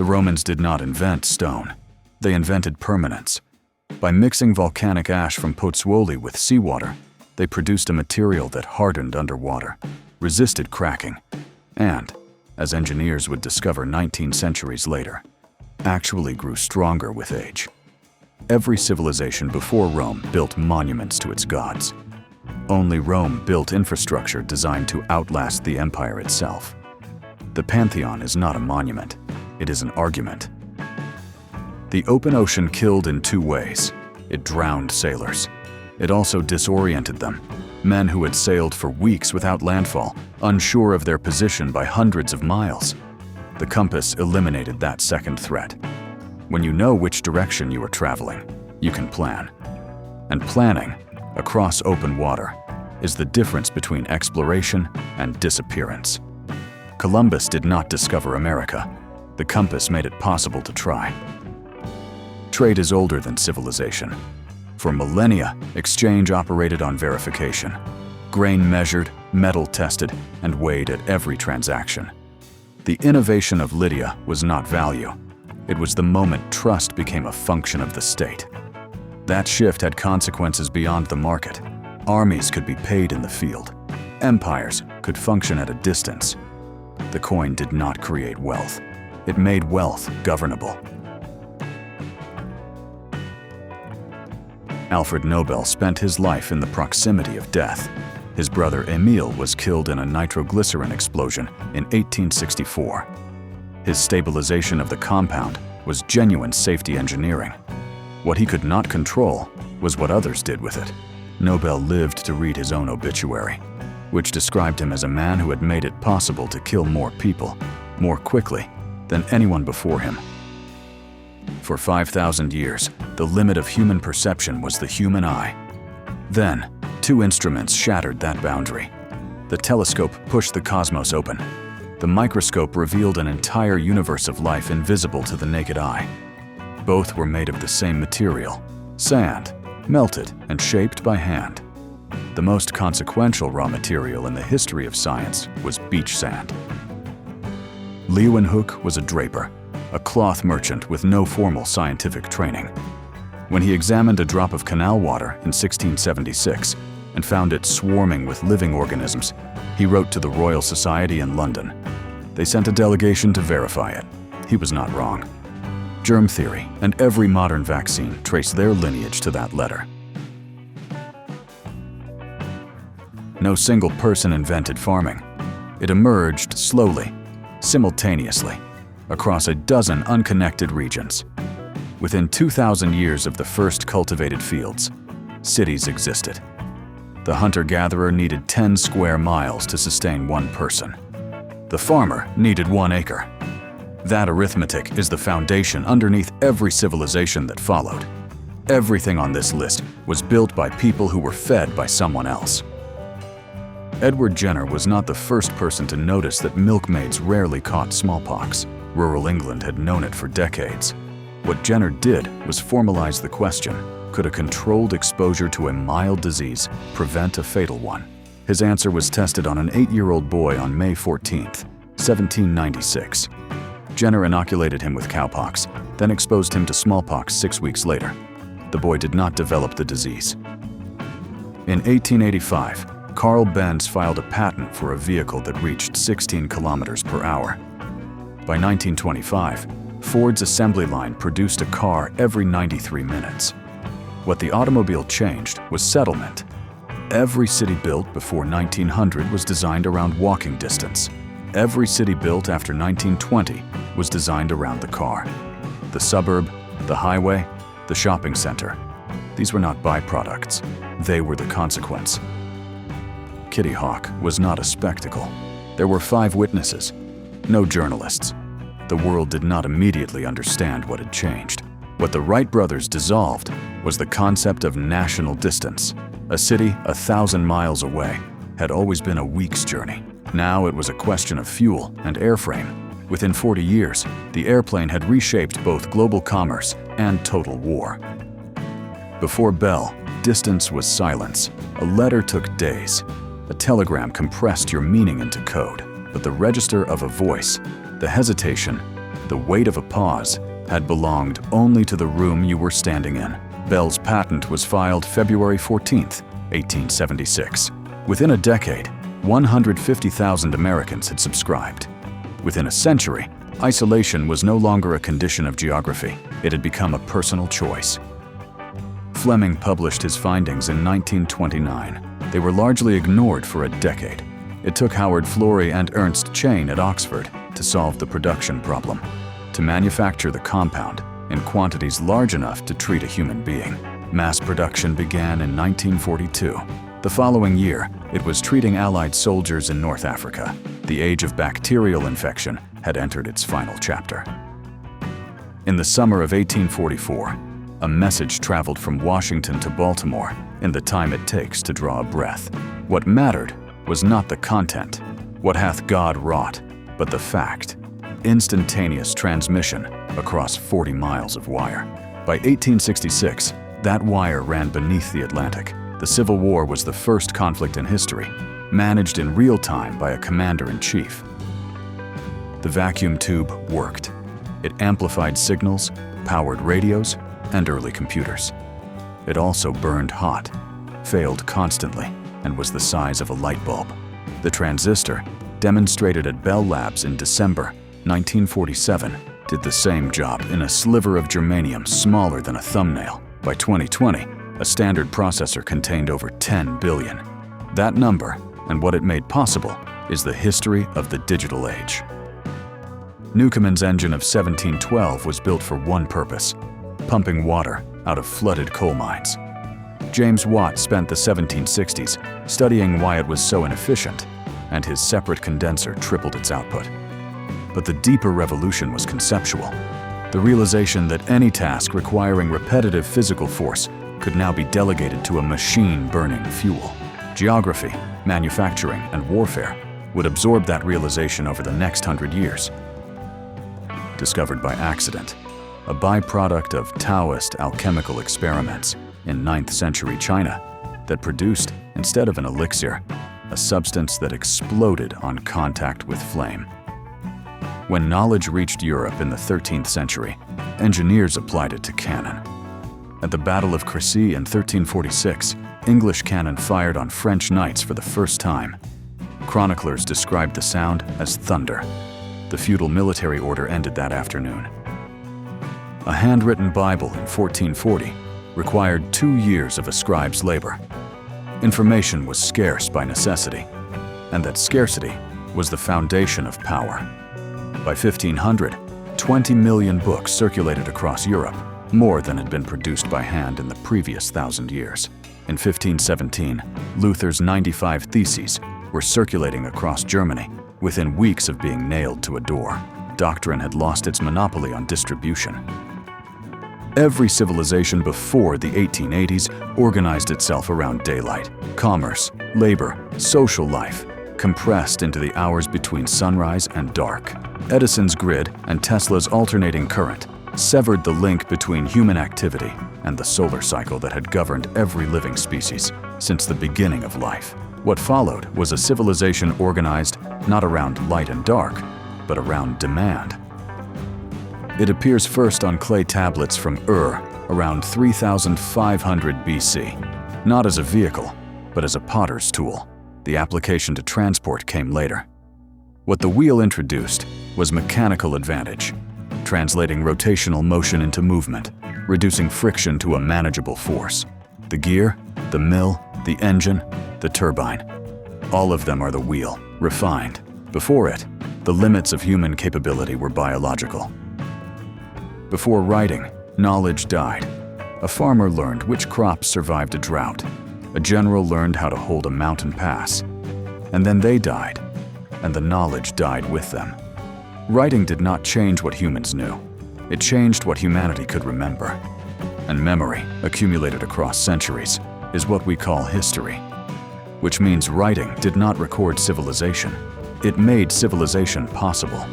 The Romans did not invent stone. They invented permanence. By mixing volcanic ash from Pozzuoli with seawater, they produced a material that hardened underwater, resisted cracking, and, as engineers would discover 19 centuries later, actually grew stronger with age. Every civilization before Rome built monuments to its gods. Only Rome built infrastructure designed to outlast the empire itself. The Pantheon is not a monument, it is an argument. The open ocean killed in two ways. It drowned sailors. It also disoriented them, men who had sailed for weeks without landfall, unsure of their position by hundreds of miles. The compass eliminated that second threat. When you know which direction you are traveling, you can plan. And planning, across open water, is the difference between exploration and disappearance. Columbus did not discover America. The compass made it possible to try. Trade is older than civilization. For millennia, exchange operated on verification. Grain measured, metal tested, and weighed at every transaction. The innovation of Lydia was not value. It was the moment trust became a function of the state. That shift had consequences beyond the market. Armies could be paid in the field. Empires could function at a distance. The coin did not create wealth. It made wealth governable. Alfred Nobel spent his life in the proximity of death. His brother Emile was killed in a nitroglycerin explosion in 1864. His stabilization of the compound was genuine safety engineering. What he could not control was what others did with it. Nobel lived to read his own obituary, which described him as a man who had made it possible to kill more people, more quickly, than anyone before him. For 5,000 years, the limit of human perception was the human eye. Then, two instruments shattered that boundary. The telescope pushed the cosmos open. The microscope revealed an entire universe of life invisible to the naked eye. Both were made of the same material, sand, melted and shaped by hand. The most consequential raw material in the history of science was beach sand. Leeuwenhoek was a draper, a cloth merchant with no formal scientific training. When he examined a drop of canal water in 1676 and found it swarming with living organisms, he wrote to the Royal Society in London. They sent a delegation to verify it. He was not wrong. Germ theory and every modern vaccine trace their lineage to that letter. No single person invented farming. It emerged slowly, simultaneously, across a dozen unconnected regions. Within 2,000 years of the first cultivated fields, cities existed. The hunter-gatherer needed 10 square miles to sustain one person. The farmer needed 1 acre. That arithmetic is the foundation underneath every civilization that followed. Everything on this list was built by people who were fed by someone else. Edward Jenner was not the first person to notice that milkmaids rarely caught smallpox. Rural England had known it for decades. What Jenner did was formalize the question, could a controlled exposure to a mild disease prevent a fatal one? His answer was tested on an 8-year-old boy on May 14, 1796. Jenner inoculated him with cowpox, then exposed him to smallpox 6 weeks later. The boy did not develop the disease. In 1885, Carl Benz filed a patent for a vehicle that reached 16 kilometers per hour. By 1925, Ford's assembly line produced a car every 93 minutes. What the automobile changed was settlement. Every city built before 1900 was designed around walking distance. Every city built after 1920 was designed around the car. The suburb, the highway, the shopping center. These were not byproducts. They were the consequence. Kitty Hawk was not a spectacle. There were 5 witnesses, no journalists. The world did not immediately understand what had changed. What the Wright brothers dissolved was the concept of national distance. A city 1,000 miles away had always been a week's journey. Now it was a question of fuel and airframe. Within 40 years, the airplane had reshaped both global commerce and total war. Before Bell, distance was silence. A letter took days. A telegram compressed your meaning into code. But the register of a voice, the hesitation, The weight of a pause had belonged only to the room you were standing in. Bell's patent was filed February 14, 1876. Within a decade, 150,000 Americans had subscribed. Within a century, isolation was no longer a condition of geography. It had become a personal choice. Fleming published his findings in 1929. They were largely ignored for a decade. It took Howard Florey and Ernst Chain at Oxford to solve the production problem, to manufacture the compound in quantities large enough to treat a human being. Mass production began in 1942. The following year, it was treating Allied soldiers in North Africa. The age of bacterial infection had entered its final chapter. In the summer of 1844, a message traveled from Washington to Baltimore in the time it takes to draw a breath. What mattered was not the content, what hath God wrought, but the fact. Instantaneous transmission across 40 miles of wire. By 1866, that wire ran beneath the Atlantic. The Civil War was the first conflict in history, managed in real time by a commander-in-chief. The vacuum tube worked. It amplified signals, powered radios, and early computers. It also burned hot, failed constantly, and was the size of a light bulb. The transistor, demonstrated at Bell Labs in December 1947, did the same job in a sliver of germanium smaller than a thumbnail. By 2020, a standard processor contained over 10 billion. That number, and what it made possible, is the history of the digital age. Newcomen's engine of 1712 was built for one purpose: pumping water out of flooded coal mines. James Watt spent the 1760s studying why it was so inefficient, and his separate condenser tripled its output. But the deeper revolution was conceptual. The realization that any task requiring repetitive physical force could now be delegated to a machine burning fuel. Geography, manufacturing, and warfare would absorb that realization over the next 100 years. Discovered by accident, a byproduct of Taoist alchemical experiments in 9th century China that produced, instead of an elixir, a substance that exploded on contact with flame. When knowledge reached Europe in the 13th century, engineers applied it to cannon. At the Battle of Crécy in 1346, English cannon fired on French knights for the first time. Chroniclers described the sound as thunder. The feudal military order ended that afternoon. A handwritten Bible in 1440 required 2 years of a scribe's labor. Information was scarce by necessity, and that scarcity was the foundation of power. By 1500, 20 million books circulated across Europe, more than had been produced by hand in the previous 1,000 years. In 1517, Luther's 95 Theses were circulating across Germany within weeks of being nailed to a door. Doctrine had lost its monopoly on distribution. Every civilization before the 1880s organized itself around daylight, commerce, labor, social life, compressed into the hours between sunrise and dark. Edison's grid and Tesla's alternating current severed the link between human activity and the solar cycle that had governed every living species since the beginning of life. What followed was a civilization organized not around light and dark, but around demand. It appears first on clay tablets from Ur around 3500 BC, not as a vehicle, but as a potter's tool. The application to transport came later. What the wheel introduced was mechanical advantage, translating rotational motion into movement, reducing friction to a manageable force. The gear, the mill, the engine, the turbine, all of them are the wheel, refined. Before it, the limits of human capability were biological. Before writing, knowledge died. A farmer learned which crops survived a drought. A general learned how to hold a mountain pass. And then they died, and the knowledge died with them. Writing did not change what humans knew. It changed what humanity could remember. And memory, accumulated across centuries, is what we call history. Which means writing did not record civilization. It made civilization possible.